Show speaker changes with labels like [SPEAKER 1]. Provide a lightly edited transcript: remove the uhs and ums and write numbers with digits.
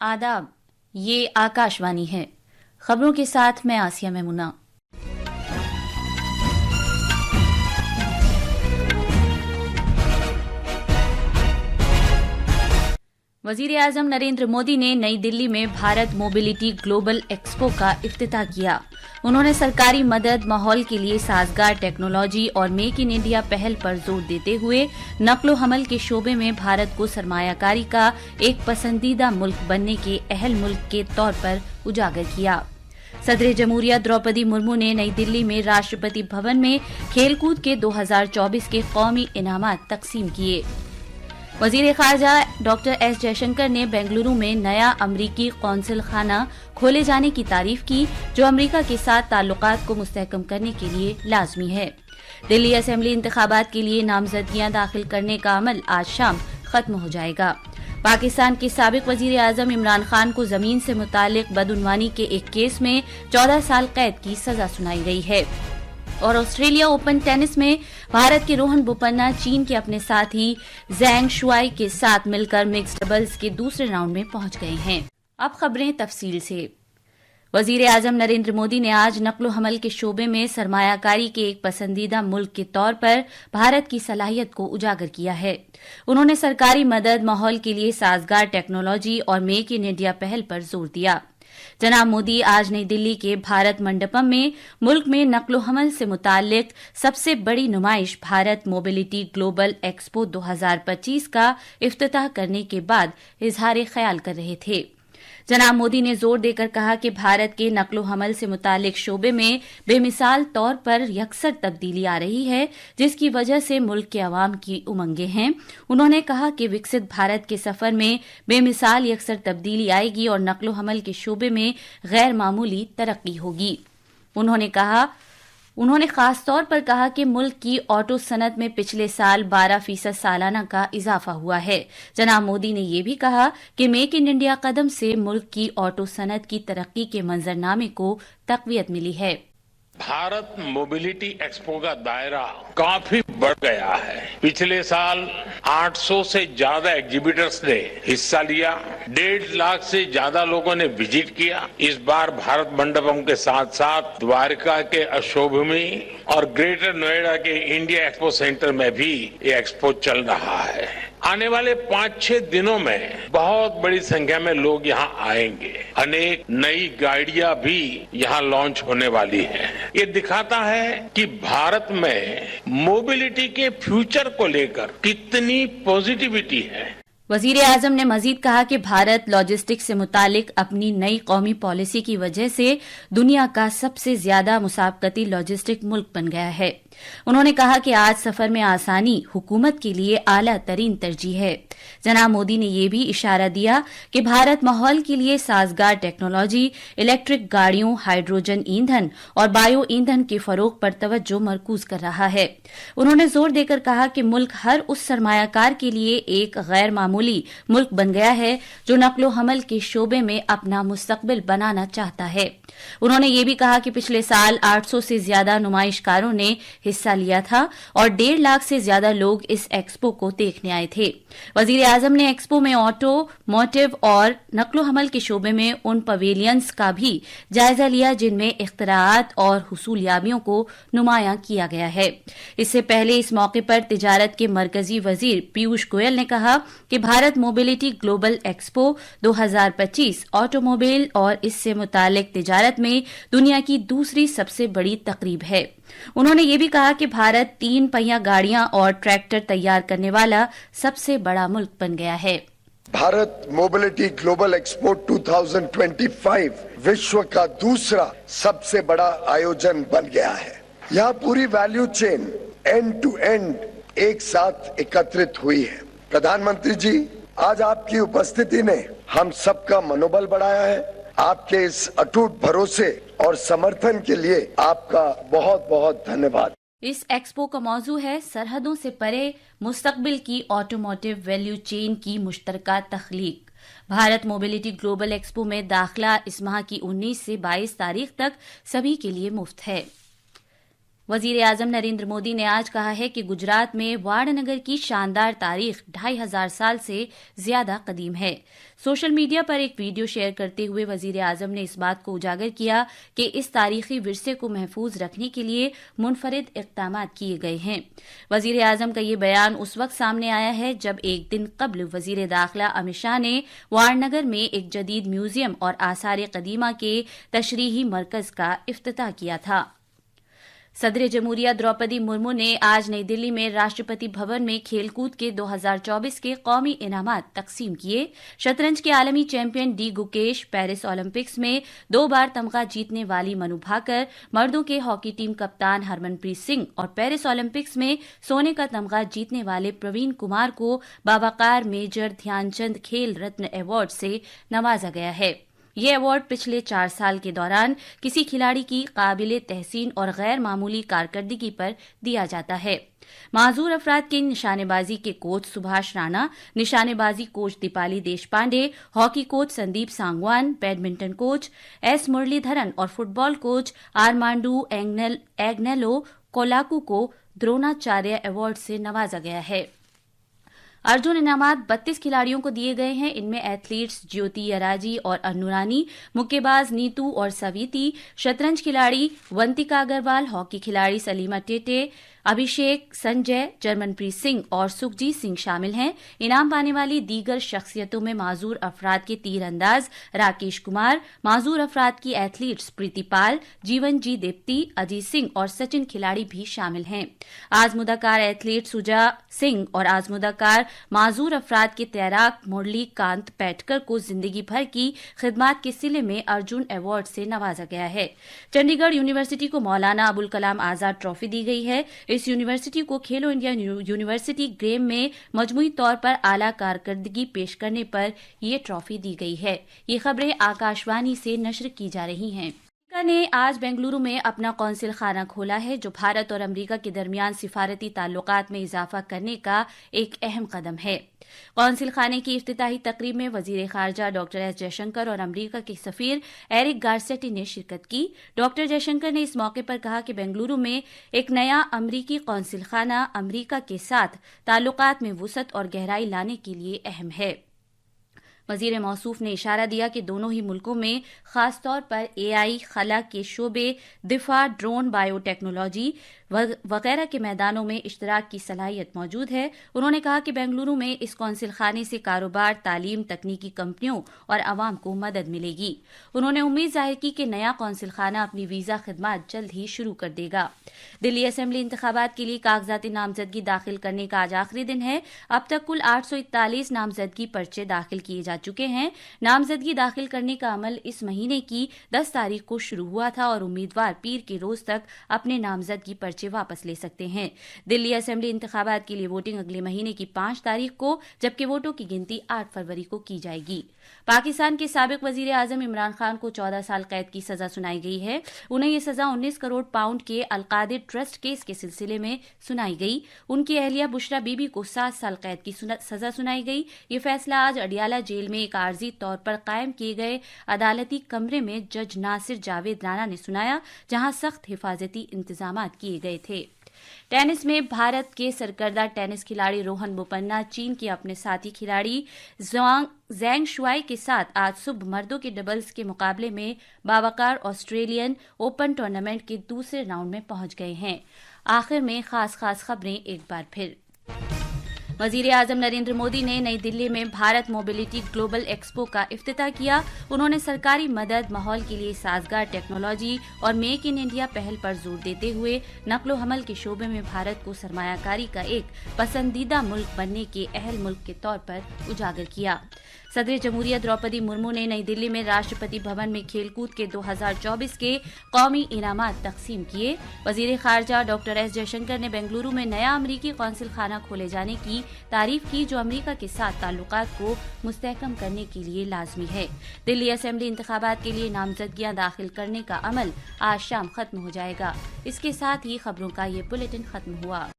[SPEAKER 1] आदाब, ये आकाशवाणी है। खबरों के साथ मैं आसिया मेमुना। वजीर आजम नरेंद्र मोदी ने नई दिल्ली में भारत मोबिलिटी ग्लोबल एक्सपो का इफ्तिताह किया। उन्होंने सरकारी मदद, माहौल के लिए साजगार टेक्नोलॉजी और मेक इन इंडिया पहल पर जोर देते हुए नक्लो हमल के शोबे में भारत को सरमायाकारी का एक पसंदीदा मुल्क बनने के अहल मुल्क के तौर पर उजागर किया। सदर जमहूरिया द्रौपदी मुर्मू ने नई दिल्ली में राष्ट्रपति भवन में खेलकूद के 2024 के कौमी इनामात तकसीम किए। वजीर खारजा डॉक्टर एस जयशंकर ने बेंगलुरु में नया अमरीकी कौंसिल खाना खोले जाने की तारीफ की, जो अमरीका के साथ ताल्लुकात को मुस्तहकम करने के लिए लाजमी है। दिल्ली असेंबली इंतखाबात के लिए नामजदगियां दाखिल करने का अमल आज शाम खत्म हो जाएगा। पाकिस्तान के साबिक वजीर आजम इमरान खान को जमीन से मुतालिक बदउनवानी के एक केस में 14 साल कैद की सजा सुनाई गई है। और ऑस्ट्रेलिया ओपन टेनिस में भारत के रोहन बोपन्ना चीन के अपने साथी जैंग शुआई के साथ मिलकर मिक्स्ड डबल्स के दूसरे राउंड में पहुंच गए हैं। अब खबरें तफसील से। वजीर आजम नरेंद्र मोदी ने आज नक्लो हमल के शोबे में सरमायाकारी के एक पसंदीदा मुल्क के तौर पर भारत की सलाहियत को उजागर किया है। उन्होंने सरकारी मदद, माहौल के लिए साजगार टेक्नोलॉजी और मेक इन इंडिया पहल पर जोर दिया। जनाब मोदी आज नई दिल्ली के भारत मंडपम में मुल्क में नक्लो हमल से मुतालिक सबसे बड़ी नुमाइश भारत मोबिलिटी ग्लोबल एक्सपो 2025 का इफ्तिताह करने के बाद इजहार ख्याल कर रहे थे। जनाब मोदी ने जोर देकर कहा कि भारत के नक्लो हमल से मुतालिक शोबे में बेमिसाल तौर पर यकसर तब्दीली आ रही है, जिसकी वजह से मुल्क के अवाम की उमंगें हैं। उन्होंने कहा कि विकसित भारत के सफर में बेमिसाल यकसर तब्दीली आएगी और नक्लो हमल के शोबे में गैर मामूली तरक्की होगी। उन्होंने खास तौर पर कहा कि मुल्क की ऑटो सनत में पिछले साल 12% सालाना का इजाफा हुआ है। जनाब मोदी ने यह भी कहा कि मेक इन इंडिया कदम से मुल्क की ऑटो सनत की तरक्की के मंजरनामे को तकवीत मिली है।
[SPEAKER 2] भारत मोबिलिटी एक्सपो का दायरा काफी बढ़ गया है। पिछले साल 800 से ज्यादा एग्जीबिटर्स ने हिस्सा लिया, 1.5 लाख से ज्यादा लोगों ने विजिट किया। इस बार भारत मंडपम के साथ साथ द्वारका के अशोभूमि और ग्रेटर नोएडा के इंडिया एक्सपो सेंटर में भी ये एक्सपो चल रहा है। आने वाले 5-6 दिनों में बहुत बड़ी संख्या में लोग यहाँ आएंगे। अनेक नई गाड़ियां भी यहाँ लॉन्च होने वाली हैं। ये दिखाता है कि भारत में मोबिलिटी के फ्यूचर को लेकर कितनी पॉजिटिविटी है।
[SPEAKER 1] वजीर आजम ने मजीद कहा कि भारत लॉजिस्टिक्स से मुतालिक अपनी नई कौमी पॉलिसी की वजह से दुनिया का सबसे ज्यादा मुसाबकती लॉजिस्टिक मुल्क बन गया है। उन्होंने कहा कि आज सफर में आसानी हुकूमत के लिए आला तरीन तरजीह है। जनाब मोदी ने यह भी इशारा दिया कि भारत माहौल के लिए साजगार टेक्नोलॉजी, इलेक्ट्रिक गाड़ियों, हाइड्रोजन ईंधन और बायो ईंधन के फरोग पर तवज्जो मरकूज कर रहा है। उन्होंने जोर देकर कहा कि मुल्क हर उस सरमायाकार के लिए एक गैर मामूली मुल्क बन गया है जो नक्लो हमल के शोबे में अपना मुस्तकबिल बनाना चाहता है। उन्होंने ये भी कहा कि पिछले साल 800 से ज्यादा नुमाइशकारों ने हिस्सा लिया था और 1.5 लाख से ज्यादा लोग इस एक्सपो को देखने आए थे। वजीर आजम ने एक्सपो में ऑटो, मोटिव और नक्लो हमल के शोबे में उन पवेलियंस का भी जायजा लिया जिनमें इख्तराआत और हुसूलियाबियों को नुमायां किया गया है। इससे पहले इस मौके पर तिजारत के मरकजी वजीर पीयूष गोयल ने कहा कि Bharat mobility global expo 2025 automobile और इससे मुतालिक तिजारत में दुनिया की दूसरी सबसे बड़ी तकरीब है। उन्होंने ये भी कहा कि भारत 3 पहिया गाड़ियां और ट्रैक्टर तैयार करने वाला सबसे बड़ा मुल्क बन गया है।
[SPEAKER 3] भारत मोबिलिटी ग्लोबल एक्सपो 2025 विश्व का दूसरा सबसे बड़ा आयोजन बन गया है। यहाँ पूरी value chain end to end एक साथ एकत्रित हुई है। प्रधानमंत्री जी, आज आपकी उपस्थिति ने हम सबका मनोबल बढ़ाया है। आपके इस अटूट भरोसे और समर्थन के लिए आपका बहुत बहुत धन्यवाद।
[SPEAKER 1] इस एक्सपो का मौजू है सरहदों से परे मुस्तकबिल की ऑटोमोटिव वैल्यू चेन की मुश्तरका तख्लीक। भारत मोबिलिटी ग्लोबल एक्सपो में दाखिला इस माह की 19 से 22 तारीख तक सभी के लिए मुफ्त है। वजीर आजम नरेंद्र मोदी ने आज कहा है कि गुजरात में वाड़नगर की शानदार तारीख 2500 साल से ज्यादा कदीम है। सोशल मीडिया पर एक वीडियो शेयर करते हुए वजीर आजम ने इस बात को उजागर किया कि इस तारीखी विरसे को महफूज रखने के लिए मुनफरिद इक़दाम किए गए हैं। वजीर आजम का ये बयान उस वक्त सामने आया है जब एक दिन कबल वजीर दाखिला अमित शाह ने वाड़नगर में एक जदीद म्यूजियम और आसार कदीमा के तशरीही मरकज का इफ्तिताह किया था। सदर जमहूरिया द्रौपदी मुर्मू ने आज नई दिल्ली में राष्ट्रपति भवन में खेलकूद के 2024 के कौमी इनामात तकसीम किए। शतरंज के आलमी champion D Gukesh, Paris Olympics में 2 बार तमगा जीतने वाली मनु भाकर, मर्दों के हॉकी टीम कप्तान हरमनप्रीत सिंह और पेरिस ओलंपिक्स में सोने का तमगा जीतने वाले प्रवीण कुमार को बावकार मेजर ध्यानचंद खेल रत्न अवार्ड से नवाजा गया है। ये अवार्ड पिछले 4 साल के दौरान किसी खिलाड़ी की काबिले तहसीन और गैर मामूली कारकर्दगी पर दिया जाता है। माजूर अफराद के निशानेबाजी के कोच सुभाष राणा, निशानेबाजी coach Deepali Deshpande, hockey coach Sandeep Sangwan, badminton coach S Muralidharan और फुटबॉल कोच आर्मांडू एग्नेलो कोलाकू को द्रोणाचार्य अवार्ड से नवाजा गया है। अर्जुन इनामात 32 खिलाड़ियों को दिए गए हैं। इनमें एथलीट्स ज्योति यराजी और अनुरानी, मुक्केबाज नीतू और सवीती, शतरंज खिलाड़ी वंतिका अग्रवाल, हॉकी खिलाड़ी सलीमा टेटे, अभिषेक, संजय, जर्मनप्रीत सिंह और सुखजीत सिंह शामिल हैं। इनाम पाने वाली दीगर शख्सियतों में माजूर अफराद के तीरंदाज राकेश कुमार, माजूर अफराद की एथलीट्स प्रीति पाल, जीवन जी दीप्ति, अजीत सिंह और सचिन खिलाड़ी भी शामिल हैं। आजमुदाकार एथलीट सुजा सिंह और आजमुदाकार माजूर अफराद के तैराक मुरली कांत पैटकर को जिंदगी भर की खिदमात के सिले में अर्जुन अवार्ड से नवाजा गया है। चंडीगढ़ यूनिवर्सिटी को मौलाना अबुल कलाम आजाद ट्रॉफी दी गई है। इस यूनिवर्सिटी को खेलो इंडिया यूनिवर्सिटी गेम में मजमूई तौर पर आला कारकर्दगी पेश करने पर यह ट्रॉफी दी गई है। ये खबरें आकाशवाणी से नश्र की जा रही हैं। अमेरिका ने आज बेंगलुरु में अपना कौंसिल खाना खोला है, जो भारत और अमेरिका के दरमियान सिफारती ताल्लुकात में इजाफा करने का एक अहम कदम है। कौंसिल खाने की इफ्तिताही तकरीब में वजीर खारजा डॉक्टर एस जयशंकर और अमेरिका के सफीर एरिक गारसेटी ने शिरकत की। डॉक्टर जयशंकर ने इस मौके पर कहा कि बेंगलुरु में एक नया अमरीकी कौंसिल खाना अमेरिका के साथ ताल्लुकात में वुसअत और गहराई लाने के लिए अहम है। वजीर मौसूफ ने इशारा दिया कि दोनों ही मुल्कों में खासतौर पर एआई, खला के शोबे, दिफा, ड्रोन, बायोटेक्नोलॉजी वगैरह के मैदानों में इश्तराक की सलाहियत मौजूद है। उन्होंने कहा कि बेंगलुरु में इस कौंसिल खाने से कारोबार, तालीम, तकनीकी कंपनियों और आवाम को मदद मिलेगी। उन्होंने उम्मीद जाहिर की कि नया कौंसिल खाना अपनी वीजा खिदमात जल्द ही शुरू कर देगा। दिल्ली असेंबली इंतखाबात के लिए कागजाती नामजदगी दाखिल करने का आज आखिरी दिन है। अब तक कुल 841 नामजदगी पर्चे दाखिल किए जा चुके हैं। नामजदगी दाखिल करने का अमल इस महीने की 10 तारीख को शुरू हुआ था और उम्मीदवार पीर के रोज तक अपने नामजदगी पर्चे वापस ले सकते हैं। दिल्ली असेंबली इंतखाबात के लिए वोटिंग अगले महीने की 5 तारीख को, जबकि वोटों की गिनती 8 फरवरी को की जाएगी। पाकिस्तान के साबिक वजीर आजम इमरान खान को 14 साल कैद की सजा सुनाई गई है। उन्हें यह सजा 19 करोड़ पाउंड के अलकादिर ट्रस्ट केस के सिलसिले में सुनाई गई। उनकी अहलिया बुशरा बीबी को 7 साल कैद की सजा सुनाई गई। ये फैसला आज अडियाला जेल में एक आर्जी तौर पर कायम किए गए अदालती कमरे में जज नासिर जावेद राणा ने सुनाया, जहां सख्त हिफाजती इंतजाम किए गए थे। टेनिस में भारत के सरकर्दा टेनिस खिलाड़ी रोहन बोपन्ना चीन के अपने साथी खिलाड़ी ज़ैंग शुआई के साथ आज सुबह मर्दों के डबल्स के मुकाबले में बावकार ऑस्ट्रेलियन ओपन टूर्नामेंट के दूसरे राउंड में पहुंच गए हैं। आखिर में खास खबरें एक बार फिर। वजीर आजम नरेंद्र मोदी ने नई दिल्ली में भारत मोबिलिटी ग्लोबल एक्सपो का इफ्तिताह किया। उन्होंने सरकारी मदद, माहौल के लिए साजगार टेक्नोलॉजी और मेक इन इंडिया पहल पर जोर देते हुए नकलो हमल के शोबे में भारत को सरमायाकारी का एक पसंदीदा मुल्क बनने के अहल मुल्क के तौर पर उजागर किया। सदर जमहूरिया द्रौपदी मुर्मू ने नई दिल्ली में राष्ट्रपति भवन में खेलकूद के 2024 के कौमी इनामात तकसीम किए। वजीर खारजा डॉक्टर एस जयशंकर ने बेंगलुरु में नया अमरीकी कौंसिल खाना खोले जाने की तारीफ की, जो अमरीका के साथ ताल्लुकात को मुस्तहकम करने के लिए लाजमी है। दिल्ली असेंबली इंतखाबात के लिए नामजदगियां दाखिल करने का अमल आज शाम खत्म हो जाएगा। इसके साथ ही खबरों का ये बुलेटिन खत्म हुआ।